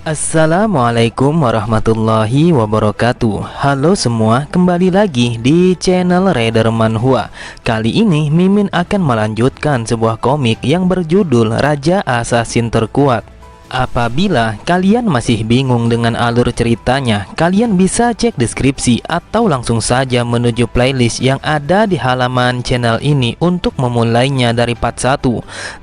Assalamualaikum warahmatullahi wabarakatuh. Halo semua, kembali lagi di channel Raider Manhwa. Kali ini Mimin akan melanjutkan sebuah komik yang berjudul Raja Assassin Terkuat. Apabila kalian masih bingung dengan alur ceritanya, kalian bisa cek deskripsi atau langsung saja menuju playlist yang ada di halaman channel ini untuk memulainya dari part 1.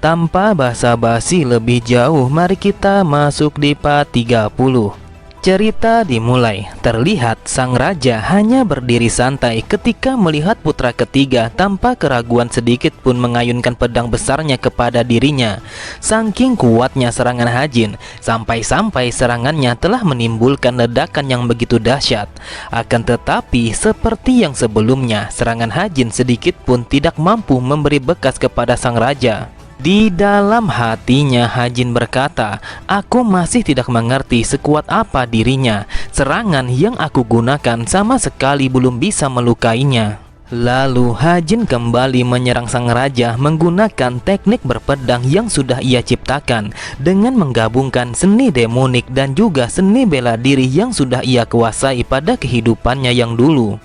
Tanpa basa-basi lebih jauh, mari kita masuk di part 30. Cerita dimulai. Terlihat sang raja hanya berdiri santai ketika melihat putra ketiga tanpa keraguan sedikit pun mengayunkan pedang besarnya kepada dirinya. Saking kuatnya serangan Hajin, sampai-sampai serangannya telah menimbulkan ledakan yang begitu dahsyat. Akan tetapi, seperti yang sebelumnya, serangan Hajin sedikit pun tidak mampu memberi bekas kepada sang raja. Di dalam hatinya Hajin berkata, "Aku masih tidak mengerti sekuat apa dirinya. Serangan yang aku gunakan sama sekali belum bisa melukainya." Lalu Hajin kembali menyerang sang raja menggunakan teknik berpedang yang sudah ia ciptakan, dengan menggabungkan seni demonik dan juga seni bela diri yang sudah ia kuasai pada kehidupannya yang dulu.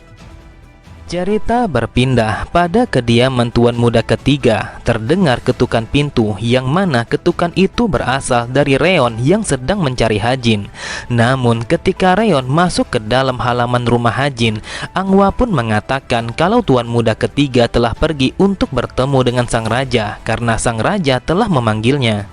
Cerita berpindah pada kediaman tuan muda ketiga. Terdengar ketukan pintu, yang mana ketukan itu berasal dari Reon yang sedang mencari Hajin. Namun ketika Reon masuk ke dalam halaman rumah Hajin, Angwa pun mengatakan kalau tuan muda ketiga telah pergi untuk bertemu dengan sang raja karena sang raja telah memanggilnya.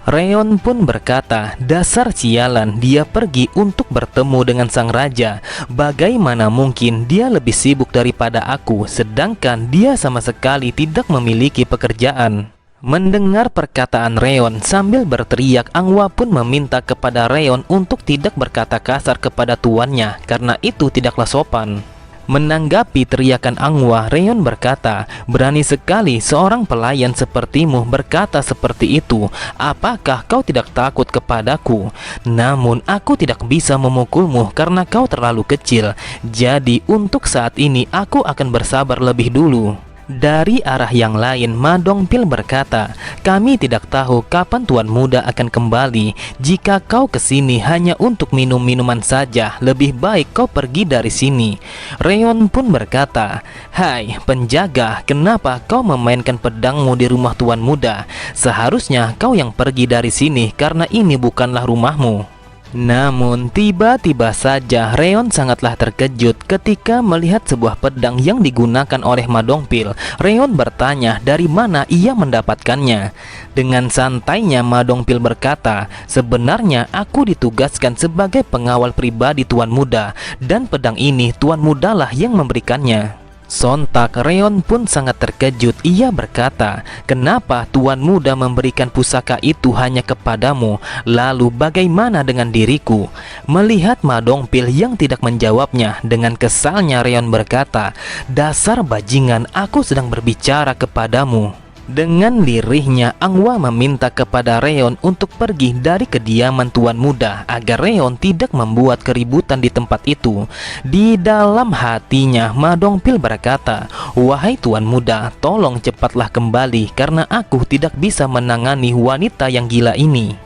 Reon pun berkata, "Dasar sialan, dia pergi untuk bertemu dengan sang raja. Bagaimana mungkin dia lebih sibuk daripada aku, sedangkan dia sama sekali tidak memiliki pekerjaan." Mendengar perkataan Reon sambil berteriak, Angwa pun meminta kepada Reon untuk tidak berkata kasar kepada tuannya, karena itu tidaklah sopan. Menanggapi teriakan Angwa, Reon berkata, "Berani sekali seorang pelayan sepertimu berkata seperti itu. Apakah kau tidak takut kepadaku? Namun aku tidak bisa memukulmu karena kau terlalu kecil. Jadi untuk saat ini aku akan bersabar lebih dulu." Dari arah yang lain, Ma Dongpil berkata, "Kami tidak tahu kapan tuan muda akan kembali. Jika kau kesini hanya untuk minum minuman saja, lebih baik kau pergi dari sini." Reon pun berkata, "Hai penjaga, kenapa kau memainkan pedangmu di rumah tuan muda? Seharusnya kau yang pergi dari sini karena ini bukanlah rumahmu." Namun tiba-tiba saja Reon sangatlah terkejut ketika melihat sebuah pedang yang digunakan oleh Ma Dongpil. Reon bertanya dari mana ia mendapatkannya. Dengan santainya Ma Dongpil berkata, "Sebenarnya aku ditugaskan sebagai pengawal pribadi tuan muda, dan pedang ini tuan mudalah yang memberikannya." Sontak Reon pun sangat terkejut. Ia berkata, "Kenapa tuan muda memberikan pusaka itu hanya kepadamu? Lalu bagaimana dengan diriku?" Melihat Ma Dongpil yang tidak menjawabnya, dengan kesalnya Reon berkata, "Dasar bajingan, aku sedang berbicara kepadamu." Dengan lirihnya, Angwa meminta kepada Reon untuk pergi dari kediaman tuan muda agar Reon tidak membuat keributan di tempat itu. Di dalam hatinya, Ma Dongpil berkata, "Wahai tuan muda, tolong cepatlah kembali karena aku tidak bisa menangani wanita yang gila ini."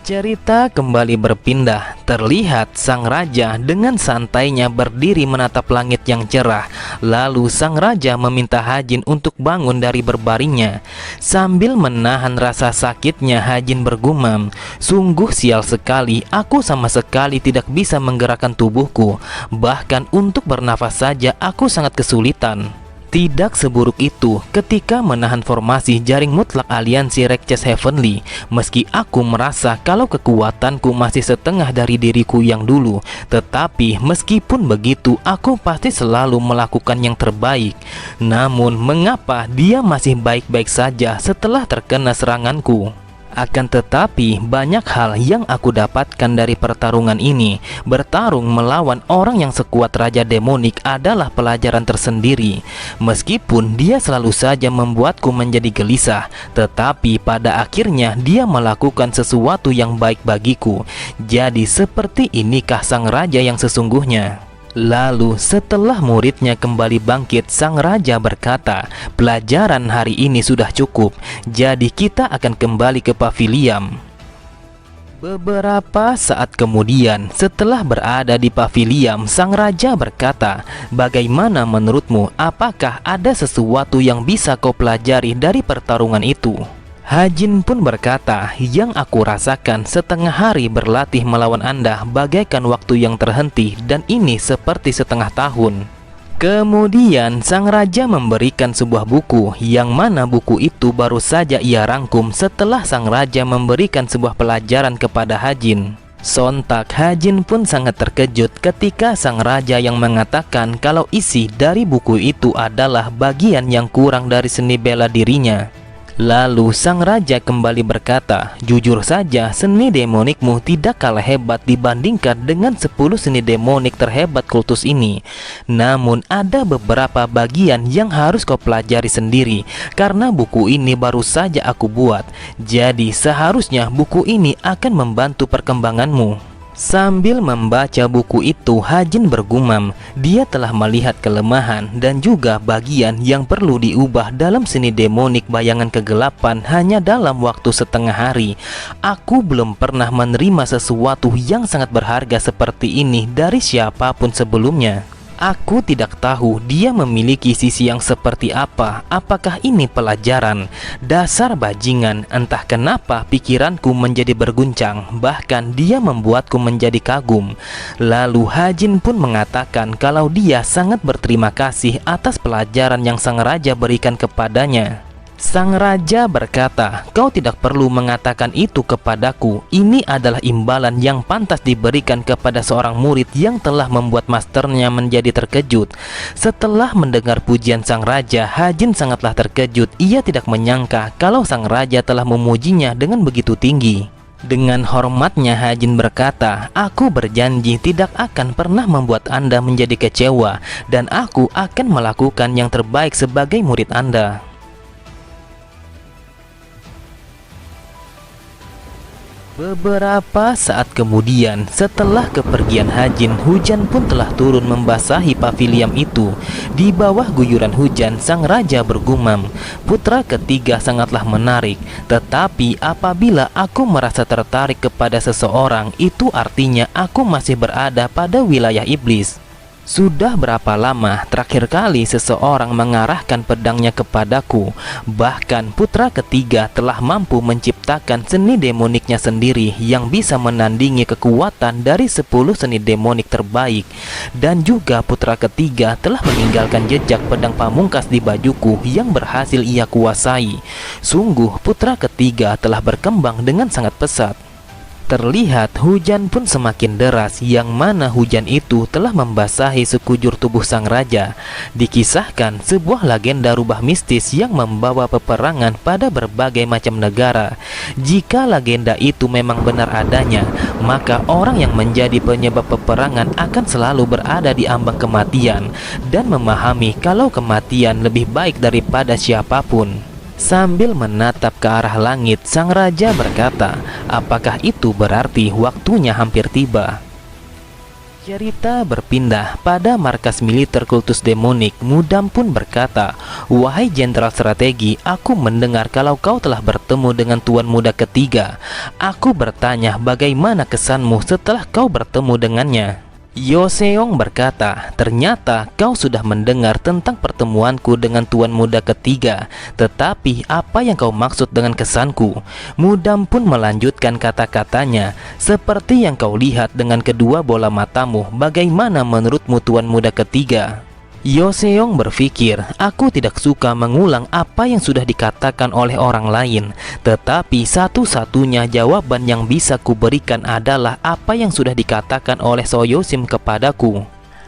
Cerita kembali berpindah. Terlihat sang raja dengan santainya berdiri menatap langit yang cerah. Lalu sang raja meminta Hajin untuk bangun dari berbaringnya. Sambil menahan rasa sakitnya, Hajin bergumam, "Sungguh sial sekali, aku sama sekali tidak bisa menggerakkan tubuhku. Bahkan untuk bernafas saja aku sangat kesulitan." Tidak seburuk itu ketika menahan formasi jaring mutlak aliansi Rekces Heavenly. Meski aku merasa kalau kekuatanku masih setengah dari diriku yang dulu, tetapi meskipun begitu aku pasti selalu melakukan yang terbaik. Namun mengapa dia masih baik-baik saja setelah terkena seranganku? Akan tetapi banyak hal yang aku dapatkan dari pertarungan ini. Bertarung melawan orang yang sekuat Raja Demonik adalah pelajaran tersendiri. Meskipun dia selalu saja membuatku menjadi gelisah, tetapi pada akhirnya dia melakukan sesuatu yang baik bagiku. Jadi seperti inikah sang raja yang sesungguhnya? Lalu setelah muridnya kembali bangkit, sang raja berkata, "Pelajaran hari ini sudah cukup, jadi kita akan kembali ke pavilion." Beberapa saat kemudian, setelah berada di pavilion, sang raja berkata, "Bagaimana menurutmu? Apakah ada sesuatu yang bisa kau pelajari dari pertarungan itu?" Hajin pun berkata, "Yang aku rasakan setengah hari berlatih melawan Anda bagaikan waktu yang terhenti, dan ini seperti setengah tahun." Kemudian sang raja memberikan sebuah buku, yang mana buku itu baru saja ia rangkum setelah sang raja memberikan sebuah pelajaran kepada Hajin. Sontak Hajin pun sangat terkejut ketika sang raja yang mengatakan kalau isi dari buku itu adalah bagian yang kurang dari seni bela dirinya. Lalu sang raja kembali berkata, "Jujur saja, seni demonikmu tidak kalah hebat dibandingkan dengan 10 seni demonik terhebat kultus ini. Namun ada beberapa bagian yang harus kau pelajari sendiri, karena buku ini baru saja aku buat. Jadi seharusnya buku ini akan membantu perkembanganmu." Sambil membaca buku itu, Hajin bergumam, dia telah melihat kelemahan dan juga bagian yang perlu diubah dalam seni demonik bayangan kegelapan hanya dalam waktu setengah hari. Aku belum pernah menerima sesuatu yang sangat berharga seperti ini dari siapapun sebelumnya. Aku tidak tahu dia memiliki sisi yang seperti apa. Apakah ini pelajaran? Dasar bajingan, entah kenapa pikiranku menjadi berguncang. Bahkan dia membuatku menjadi kagum. Lalu Hajin pun mengatakan kalau dia sangat berterima kasih atas pelajaran yang sang raja berikan kepadanya. Sang raja berkata, "Kau tidak perlu mengatakan itu kepadaku. Ini adalah imbalan yang pantas diberikan kepada seorang murid yang telah membuat masternya menjadi terkejut." Setelah mendengar pujian sang raja, Hajin sangatlah terkejut. Ia tidak menyangka kalau sang raja telah memujinya dengan begitu tinggi. Dengan hormatnya Hajin berkata, "Aku berjanji tidak akan pernah membuat Anda menjadi kecewa, dan aku akan melakukan yang terbaik sebagai murid Anda." Beberapa saat kemudian, setelah kepergian Hajin, hujan pun telah turun membasahi pavilion itu. Di bawah guyuran hujan, sang raja bergumam, "Putra ketiga sangatlah menarik, tetapi apabila aku merasa tertarik kepada seseorang, itu artinya aku masih berada pada wilayah iblis. Sudah berapa lama terakhir kali seseorang mengarahkan pedangnya kepadaku? Bahkan putra ketiga telah mampu menciptakan seni demoniknya sendiri yang bisa menandingi kekuatan dari 10 seni demonik terbaik. Dan juga putra ketiga telah meninggalkan jejak pedang pamungkas di bajuku yang berhasil ia kuasai. Sungguh putra ketiga telah berkembang dengan sangat pesat." Terlihat hujan pun semakin deras, yang mana hujan itu telah membasahi sekujur tubuh sang raja. Dikisahkan sebuah legenda rubah mistis yang membawa peperangan pada berbagai macam negara. Jika legenda itu memang benar adanya, maka orang yang menjadi penyebab peperangan akan selalu berada di ambang kematian dan memahami kalau kematian lebih baik daripada siapapun. Sambil menatap ke arah langit, sang raja berkata, "Apakah itu berarti waktunya hampir tiba?" Cerita berpindah pada markas militer kultus demonik. Mudam pun berkata, "Wahai jenderal strategi, aku mendengar kalau kau telah bertemu dengan tuan muda ketiga. Aku bertanya bagaimana kesanmu setelah kau bertemu dengannya?" Yoseong berkata, "Ternyata kau sudah mendengar tentang pertemuanku dengan tuan muda ketiga. Tetapi apa yang kau maksud dengan kesanku?" Mudam pun melanjutkan kata-katanya, "Seperti yang kau lihat dengan kedua bola matamu, bagaimana menurutmu tuan muda ketiga?" Yoseong berpikir, "Aku tidak suka mengulang apa yang sudah dikatakan oleh orang lain. Tetapi satu-satunya jawaban yang bisa kuberikan adalah apa yang sudah dikatakan oleh Soyosim kepadaku."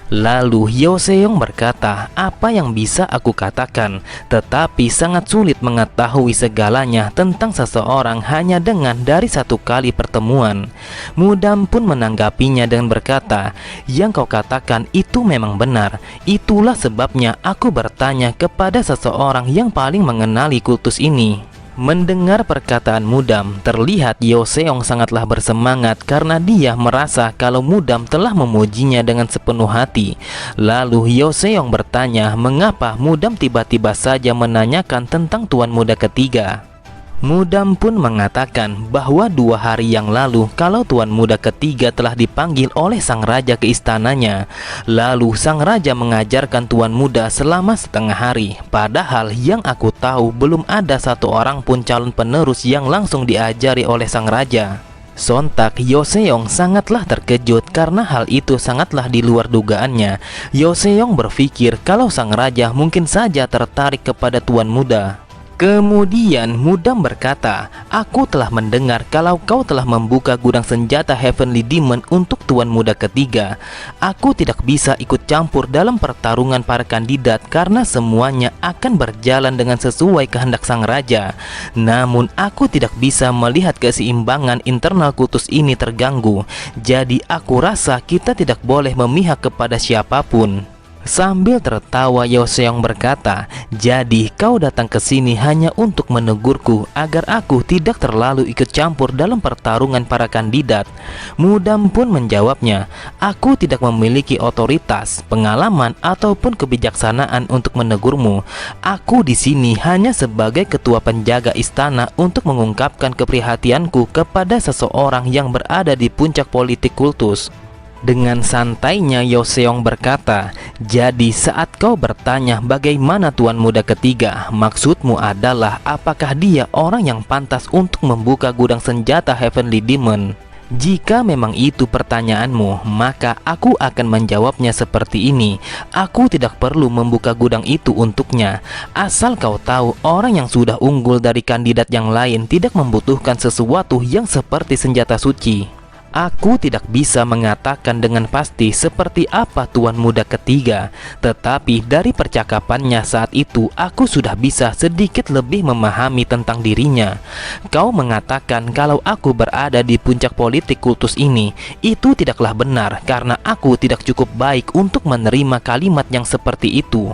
Lalu Yoseong berkata, "Apa yang bisa aku katakan? Tetapi sangat sulit mengetahui segalanya tentang seseorang hanya dengan dari satu kali pertemuan." Mudam pun menanggapinya dengan berkata, "Yang kau katakan itu memang benar. Itulah sebabnya aku bertanya kepada seseorang yang paling mengenali kultus ini." Mendengar perkataan Mudam, terlihat Yoseong sangatlah bersemangat karena dia merasa kalau Mudam telah memujinya dengan sepenuh hati. Lalu Yoseong bertanya mengapa Mudam tiba-tiba saja menanyakan tentang tuan muda ketiga. Mudam pun mengatakan bahwa 2 hari yang lalu kalau Tuan Muda ketiga telah dipanggil oleh sang raja ke istananya. Lalu sang raja mengajarkan Tuan Muda selama setengah hari. Padahal yang aku tahu belum ada satu orang pun calon penerus yang langsung diajari oleh sang raja. Sontak Yoseong sangatlah terkejut karena hal itu sangatlah di luar dugaannya. Yoseong berpikir kalau sang raja mungkin saja tertarik kepada Tuan Muda. Kemudian Mudam berkata, "Aku telah mendengar kalau kau telah membuka gudang senjata Heavenly Demon untuk Tuan Muda ketiga. Aku tidak bisa ikut campur dalam pertarungan para kandidat karena semuanya akan berjalan dengan sesuai kehendak sang raja. Namun aku tidak bisa melihat keseimbangan internal kultus ini terganggu. Jadi aku rasa kita tidak boleh memihak kepada siapapun." Sambil tertawa Yoseong berkata, "Jadi kau datang ke sini hanya untuk menegurku agar aku tidak terlalu ikut campur dalam pertarungan para kandidat?" Mudam pun menjawabnya, "Aku tidak memiliki otoritas, pengalaman ataupun kebijaksanaan untuk menegurmu. Aku di sini hanya sebagai ketua penjaga istana untuk mengungkapkan keprihatianku kepada seseorang yang berada di puncak politik kultus." Dengan santainya Yoseong berkata, "Jadi saat kau bertanya bagaimana Tuan Muda ketiga, maksudmu adalah apakah dia orang yang pantas untuk membuka gudang senjata Heavenly Demon? Jika memang itu pertanyaanmu, maka aku akan menjawabnya seperti ini. Aku tidak perlu membuka gudang itu untuknya. Asal kau tahu, orang yang sudah unggul dari kandidat yang lain tidak membutuhkan sesuatu yang seperti senjata suci. Aku tidak bisa mengatakan dengan pasti seperti apa Tuan Muda ketiga, tetapi dari percakapannya saat itu aku sudah bisa sedikit lebih memahami tentang dirinya. Kau mengatakan kalau aku berada di puncak politik kultus ini. Itu tidaklah benar karena aku tidak cukup baik untuk menerima kalimat yang seperti itu.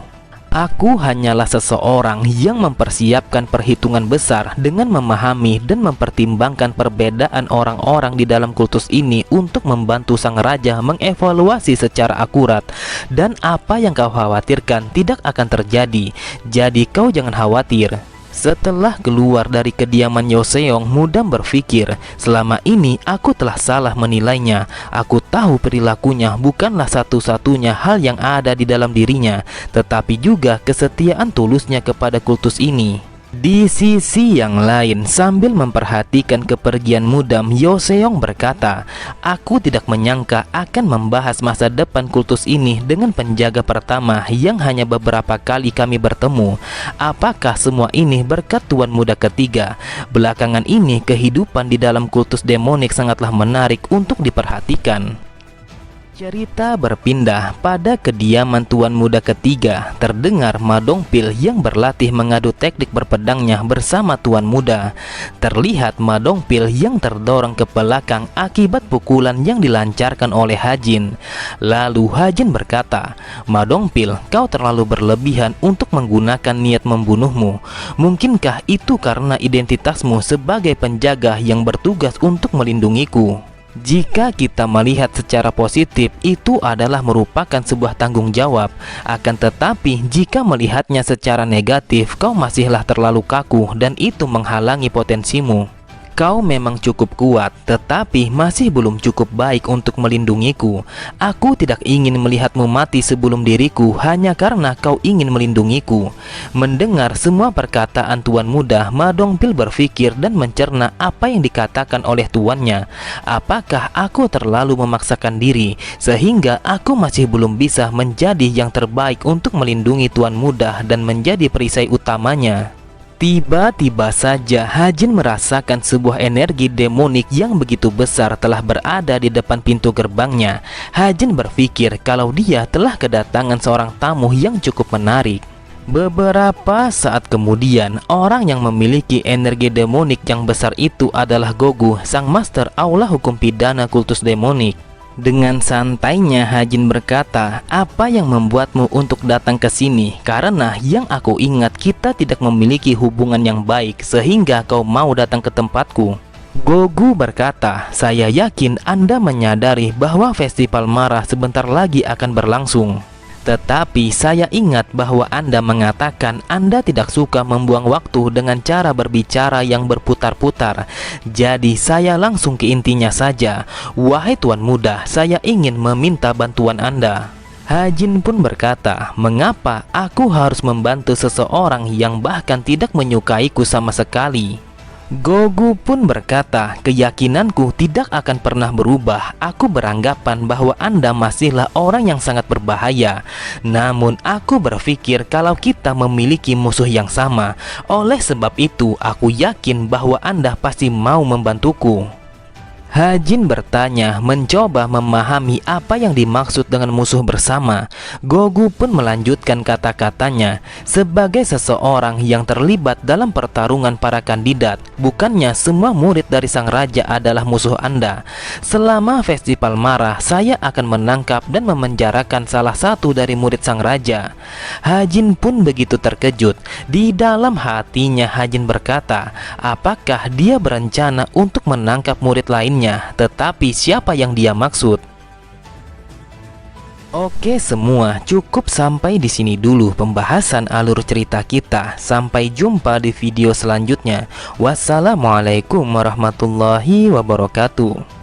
Aku hanyalah seseorang yang mempersiapkan perhitungan besar dengan memahami dan mempertimbangkan perbedaan orang-orang di dalam kultus ini untuk membantu sang raja mengevaluasi secara akurat. Dan apa yang kau khawatirkan tidak akan terjadi. Jadi kau jangan khawatir." Setelah keluar dari kediaman Yoseong, Mudam berpikir, selama ini aku telah salah menilainya. Aku tahu perilakunya bukanlah satu-satunya hal yang ada di dalam dirinya, tetapi juga kesetiaan tulusnya kepada kultus ini. Di sisi yang lain, sambil memperhatikan kepergian Mudam, Yoseong berkata, "Aku tidak menyangka akan membahas masa depan kultus ini dengan penjaga pertama yang hanya beberapa kali kami bertemu. Apakah semua ini berkat Tuan Muda ketiga? Belakangan ini kehidupan di dalam kultus demonik sangatlah menarik untuk diperhatikan." Cerita berpindah pada kediaman Tuan Muda ketiga. Terdengar Ma Dongpil yang berlatih mengadu teknik berpedangnya bersama Tuan Muda. Terlihat Ma Dongpil yang terdorong ke belakang akibat pukulan yang dilancarkan oleh Hajin. Lalu Hajin berkata, "Ma Dongpil, kau terlalu berlebihan untuk menggunakan niat membunuhmu. Mungkinkah itu karena identitasmu sebagai penjaga yang bertugas untuk melindungiku? Jika kita melihat secara positif, itu adalah merupakan sebuah tanggung jawab. Akan tetapi, jika melihatnya secara negatif, kau masihlah terlalu kaku dan itu menghalangi potensimu. Kau memang cukup kuat, tetapi masih belum cukup baik untuk melindungiku. Aku tidak ingin melihatmu mati sebelum diriku hanya karena kau ingin melindungiku." Mendengar semua perkataan Tuan Muda, Ma Dongpil berpikir dan mencerna apa yang dikatakan oleh tuannya. Apakah aku terlalu memaksakan diri sehingga aku masih belum bisa menjadi yang terbaik untuk melindungi Tuan Muda dan menjadi perisai utamanya? Tiba-tiba saja Hajin merasakan sebuah energi demonik yang begitu besar telah berada di depan pintu gerbangnya. Hajin berpikir kalau dia telah kedatangan seorang tamu yang cukup menarik. Beberapa saat kemudian, orang yang memiliki energi demonik yang besar itu adalah Gogu, sang master aula hukum pidana kultus demonik. Dengan santainya Hajin berkata, "Apa yang membuatmu untuk datang ke sini? Karena yang aku ingat kita tidak memiliki hubungan yang baik sehingga kau mau datang ke tempatku." Gogu berkata, "Saya yakin Anda menyadari bahwa festival marah sebentar lagi akan berlangsung. Tetapi saya ingat bahwa Anda mengatakan Anda tidak suka membuang waktu dengan cara berbicara yang berputar-putar. Jadi saya langsung ke intinya saja. Wahai Tuan Muda, saya ingin meminta bantuan Anda. Hajin pun berkata, mengapa aku harus membantu seseorang yang bahkan tidak menyukaiku sama sekali? Gogu pun berkata, keyakinanku tidak akan pernah berubah. Aku beranggapan bahwa Anda masihlah orang yang sangat berbahaya. Namun aku berpikir kalau kita memiliki musuh yang sama. Oleh sebab itu aku yakin bahwa Anda pasti mau membantuku. Hajin bertanya, mencoba memahami apa yang dimaksud dengan musuh bersama. Gogu pun melanjutkan kata-katanya, sebagai seseorang yang terlibat dalam pertarungan para kandidat, bukannya semua murid dari sang raja adalah musuh Anda. Selama festival marah, saya akan menangkap dan memenjarakan salah satu dari murid sang raja. Hajin pun begitu terkejut. Di dalam hatinya Hajin berkata, apakah dia berencana untuk menangkap murid lainnya? Tetapi siapa yang dia maksud? Oke semua, cukup sampai di sini dulu pembahasan alur cerita kita. Sampai jumpa di video selanjutnya. Wassalamualaikum warahmatullahi wabarakatuh.